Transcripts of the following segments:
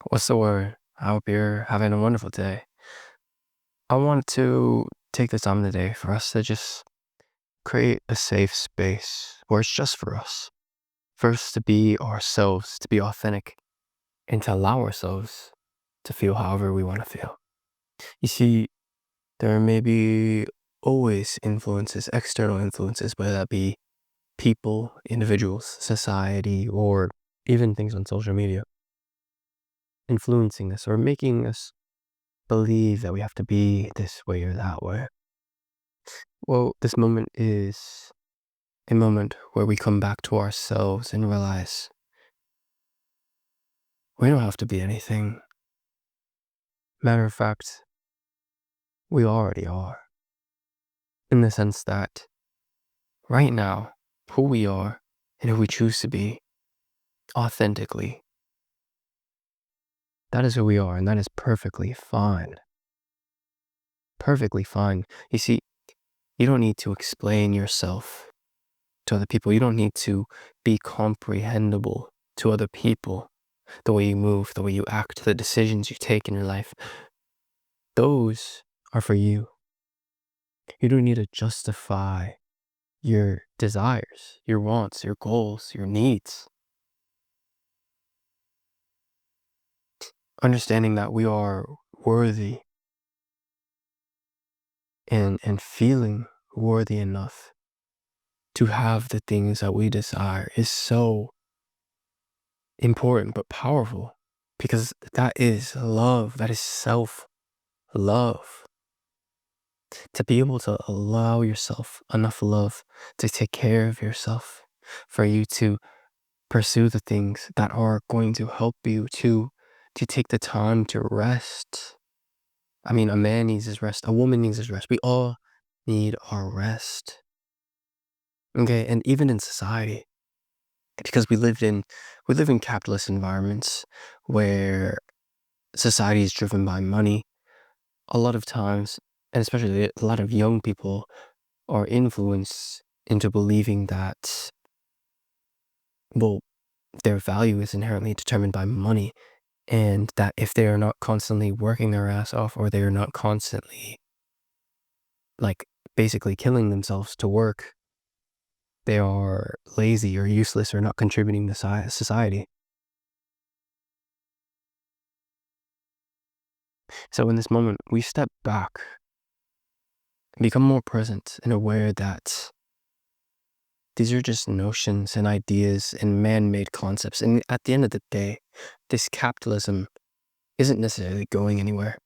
What's the word? I hope you're having a wonderful day. I want to take the time today for us to just create a safe space where it's just for us. First, to be ourselves, to be authentic, and to allow ourselves to feel however we want to feel. You see, there may be always influences, external influences, whether that be people, individuals, society, or even things on social media, influencing us or making us believe that we have to be this way or that way. Well, this moment is a moment where we come back to ourselves and realize we don't have to be anything. Matter of fact, we already are. In the sense that right now, who we are and who we choose to be authentically, that is who we are, and that is perfectly fine. Perfectly fine. You see, you don't need to explain yourself to other people. You don't need to be comprehensible to other people. The way you move, the way you act, the decisions you take in your life, those are for you. You don't need to justify your desires, your wants, your goals, your needs. Understanding that we are worthy and feeling worthy enough to have the things that we desire is so important but powerful, because that is love, that is self-love. To be able to allow yourself enough love to take care of yourself, for you to pursue the things that are going to help you to take the time to rest. I mean, a man needs his rest, a woman needs his rest. We all need our rest. Okay, and even in society, because we live in capitalist environments where society is driven by money. A lot of times, and especially a lot of young people, are influenced into believing that, well, their value is inherently determined by money, and that if they are not constantly working their ass off, or they are not constantly, like, basically killing themselves to work, they are lazy or useless or not contributing to society. So in this moment, we step back and become more present and aware that these are just notions and ideas and man-made concepts. And at the end of the day, this capitalism isn't necessarily going anywhere.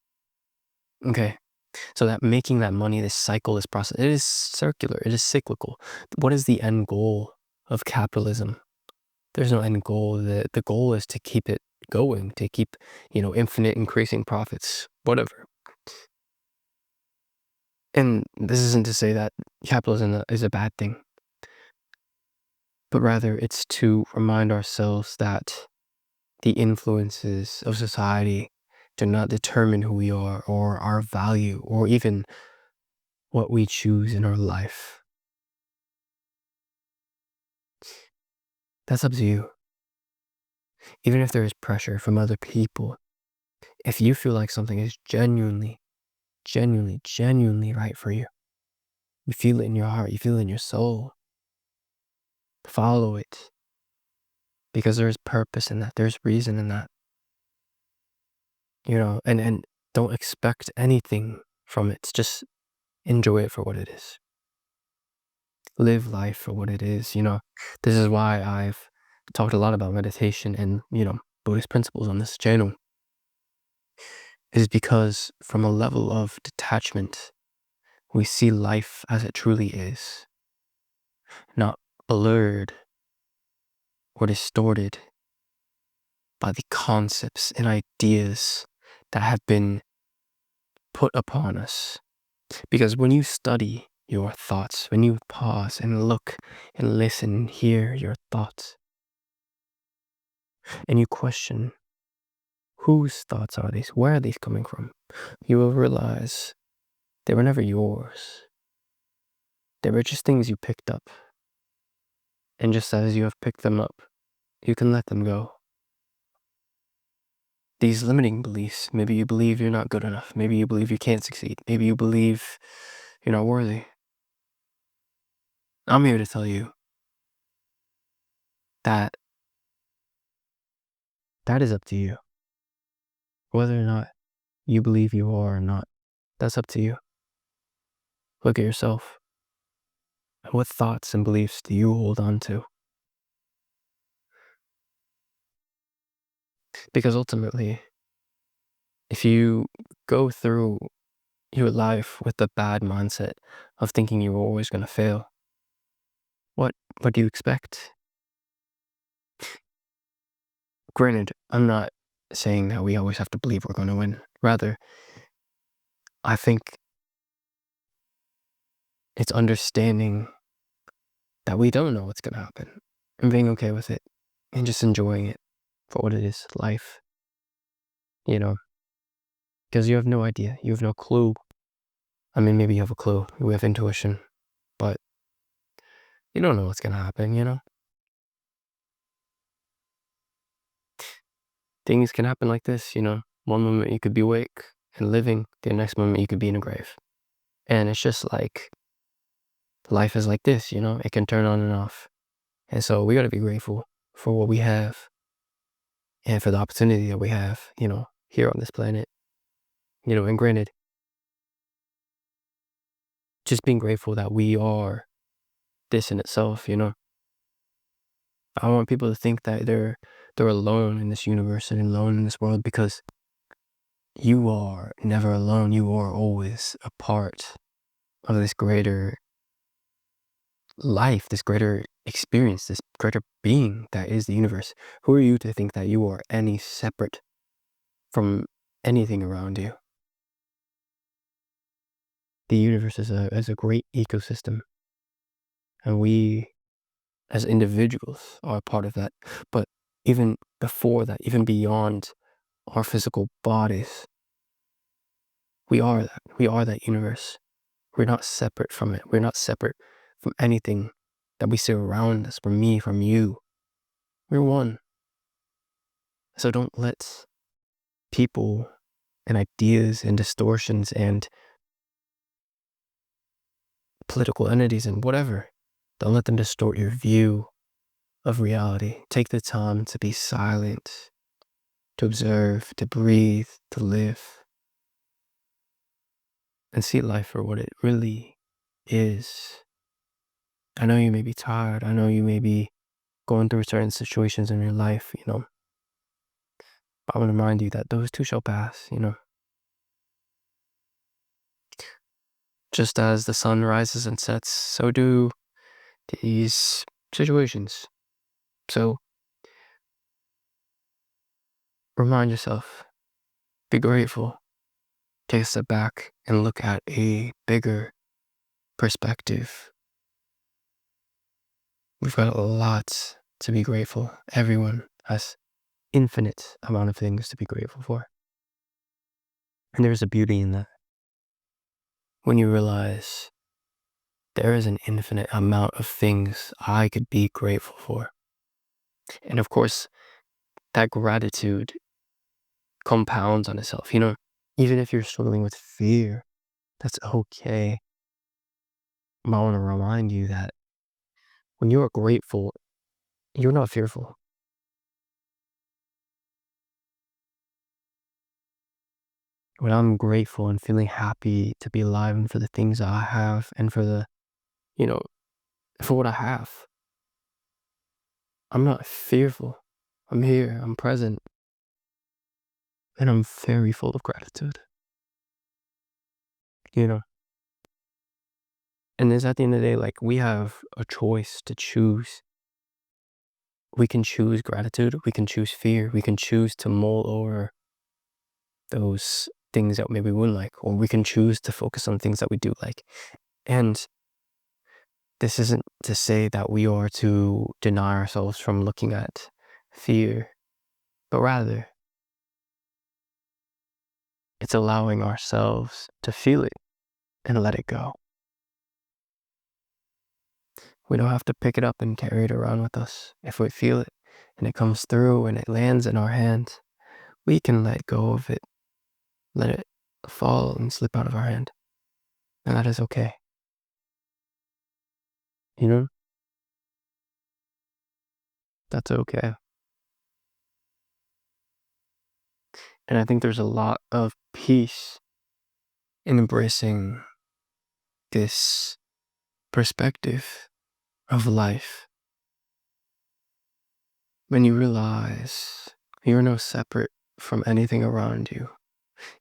Okay. So that making that money, this cycle, this process, it is circular, it is cyclical. What is the end goal of capitalism? There's no end goal. The goal is to keep it going, to keep, infinite increasing profits, whatever. And this isn't to say that capitalism is a bad thing, but rather it's to remind ourselves that the influences of society do not determine who we are or our value or even what we choose in our life. That's up to you. Even if there is pressure from other people, if you feel like something is genuinely, genuinely, genuinely right for you, you feel it in your heart, you feel it in your soul, follow it. Because there's purpose in that, there's reason in that. And don't expect anything from it. Just enjoy it for what it is. Live life for what it is. This is why I've talked a lot about meditation and, Buddhist principles on this channel. It is because from a level of detachment, we see life as it truly is, not blurred or distorted by the concepts and ideas that have been put upon us. Because when you study your thoughts, when you pause and look and listen and hear your thoughts, and you question, whose thoughts are these? Where are these coming from? You will realize they were never yours. They were just things you picked up. And just as you have picked them up, you can let them go. these limiting beliefs. Maybe you believe you're not good enough. Maybe you believe you can't succeed. Maybe you believe you're not worthy. I'm here to tell you that that is up to you. Whether or not you believe you are or not, that's up to you. Look at yourself. What thoughts and beliefs do you hold on to? Because ultimately, if you go through your life with the bad mindset of thinking you're always going to fail, what do you expect? Granted, I'm not saying that we always have to believe we're going to win. Rather, I think it's understanding that we don't know what's going to happen and being okay with it and just enjoying it for what it is, life, you know, because you have no idea. You have no clue. I mean, maybe you have a clue. We have intuition, but you don't know what's going to happen, you know? Things can happen like this, you know? One moment you could be awake and living, the next moment you could be in a grave. And it's just like, life is like this, you know? It can turn on and off. And so we got to be grateful for what we have and for the opportunity that we have, you know, here on this planet, you know, and granted, just being grateful that we are this in itself, you know? I want people to think that they're alone in this universe and alone in this world, because you are never alone. You are always a part of this greater life, this greater experience, this greater being that is the universe. Who are you to think that you are any separate from anything around you? The universe is a great ecosystem, and we as individuals are a part of that. But even before that, even beyond our physical bodies, we are that. We are that universe. We're not separate from it. We're not separate from anything that we see around us, from me, from you. We're one. So don't let people and ideas and distortions and political entities and whatever, don't let them distort your view of reality. Take the time to be silent, to observe, to breathe, to live, and see life for what it really is. I know you may be tired. I know you may be going through certain situations in your life, you know. But I want to remind you that those too shall pass, you know. Just as the sun rises and sets, so do these situations. So remind yourself, be grateful, take a step back and look at a bigger perspective. We've got a lot to be grateful. Everyone has infinite amount of things to be grateful for. And there's a beauty in that. When you realize there is an infinite amount of things I could be grateful for. And of course, that gratitude compounds on itself. You know, even if you're struggling with fear, that's okay. I want to remind you that when you are grateful, you're not fearful. When I'm grateful and feeling happy to be alive and for the things I have and for the, you know, for what I have, I'm not fearful. I'm here, I'm present, and I'm very full of gratitude, you know. And it's at the end of the day, like, we have a choice to choose. We can choose gratitude, we can choose fear, we can choose to mull over those things that maybe we wouldn't like, or we can choose to focus on things that we do like. And this isn't to say that we are to deny ourselves from looking at fear, but rather it's allowing ourselves to feel it and let it go. We don't have to pick it up and carry it around with us. If we feel it and it comes through and it lands in our hands, we can let go of it, let it fall and slip out of our hand. And that is okay. You know, that's okay. And I think there's a lot of peace in embracing this perspective of life when you realize you're no separate from anything around you.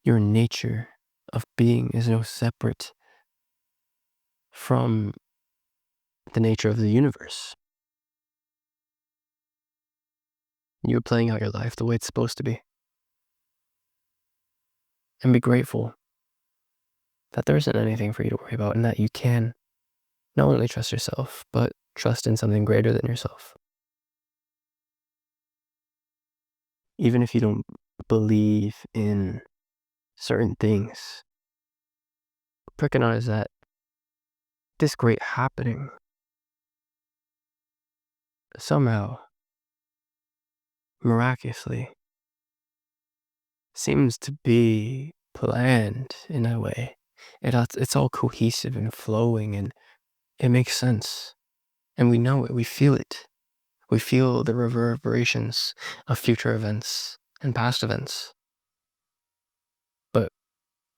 Your nature of being is no separate from the nature of the universe. You're playing out your life the way it's supposed to be. And be grateful that there isn't anything for you to worry about and that you can not only trust yourself, but trust in something greater than yourself. Even if you don't believe in certain things, recognize that this great happening somehow, miraculously, seems to be planned in a way. It's all cohesive and flowing, and it makes sense. And we know it, we feel it. We feel the reverberations of future events and past events. But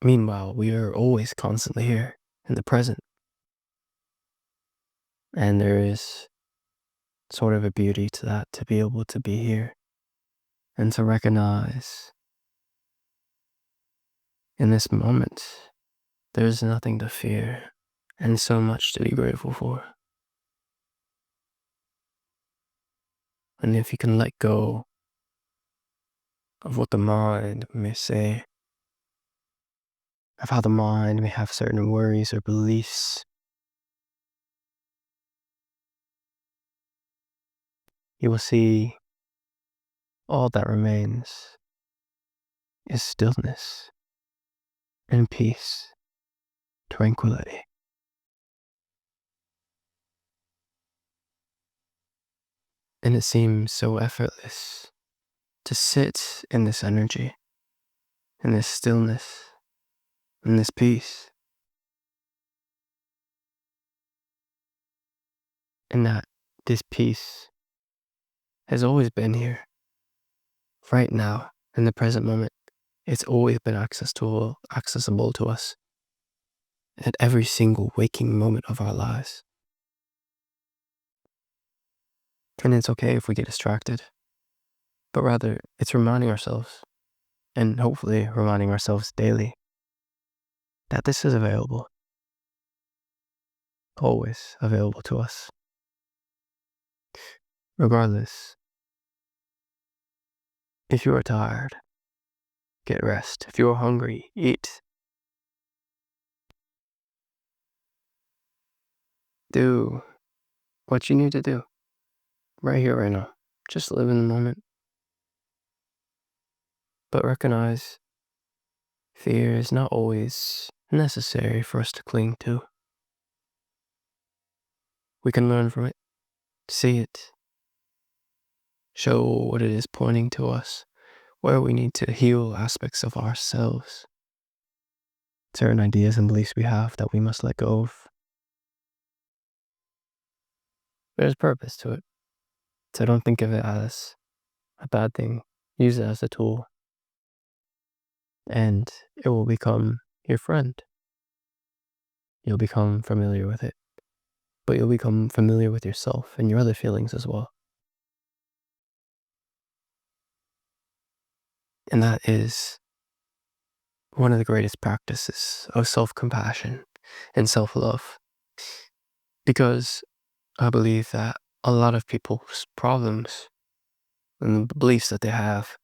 meanwhile, we are always constantly here in the present. And there is sort of a beauty to that, to be able to be here and to recognize in this moment there's nothing to fear and so much to be grateful for. And if you can let go of what the mind may say, of how the mind may have certain worries or beliefs, you will see all that remains is stillness and peace, tranquility. And it seems so effortless to sit in this energy, in this stillness, in this peace. And that this peace has always been here, right now, in the present moment. It's always been accessible to us at every single waking moment of our lives. And it's okay if we get distracted, but rather it's reminding ourselves, and hopefully reminding ourselves daily, that this is available, always available to us. Regardless, if you are tired, get rest. If you are hungry, eat. Do what you need to do, right here, right now. Just live in the moment. But recognize fear is not always necessary for us to cling to. We can learn from it, see it, show what it is pointing to us, where we need to heal aspects of ourselves, certain ideas and beliefs we have that we must let go of. There's purpose to it, so don't think of it as a bad thing. Use it as a tool, and it will become your friend. You'll become familiar with it, but you'll become familiar with yourself and your other feelings as well. And that is one of the greatest practices of self-compassion and self-love, because I believe that a lot of people's problems and the beliefs that they have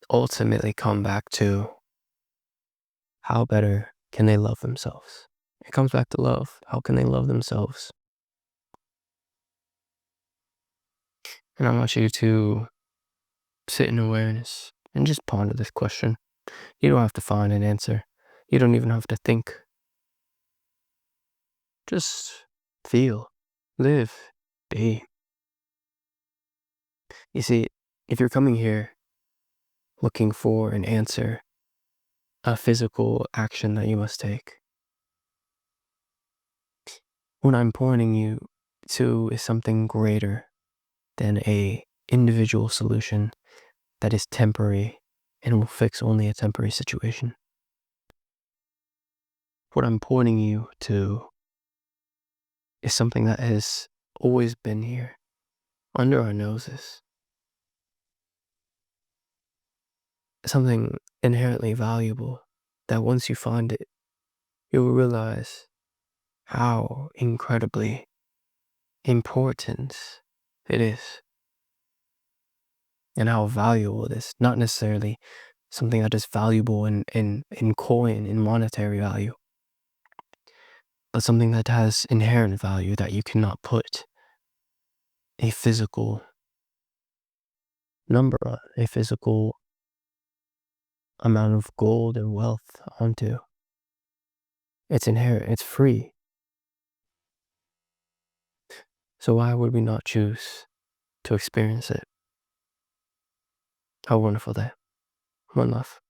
ultimately come back to how better can they love themselves. It comes back to love. How can they love themselves? And I want you to sit in awareness and just ponder this question. You don't have to find an answer. You don't even have to think. Just feel, live, be. You see, if you're coming here looking for an answer, a physical action that you must take. What I'm pointing you to is something greater than a individual solution that is temporary and will fix only a temporary situation. What I'm pointing you to is something that has always been here, under our noses. Something inherently valuable that once you find it, you'll realize how incredibly important it is and how valuable it is. Not necessarily something that is valuable in coin, in monetary value, but something that has inherent value that you cannot put a physical number on, a physical amount of gold and wealth onto. It's inherent, it's free. So why would we not choose to experience it? Have a wonderful day. One love.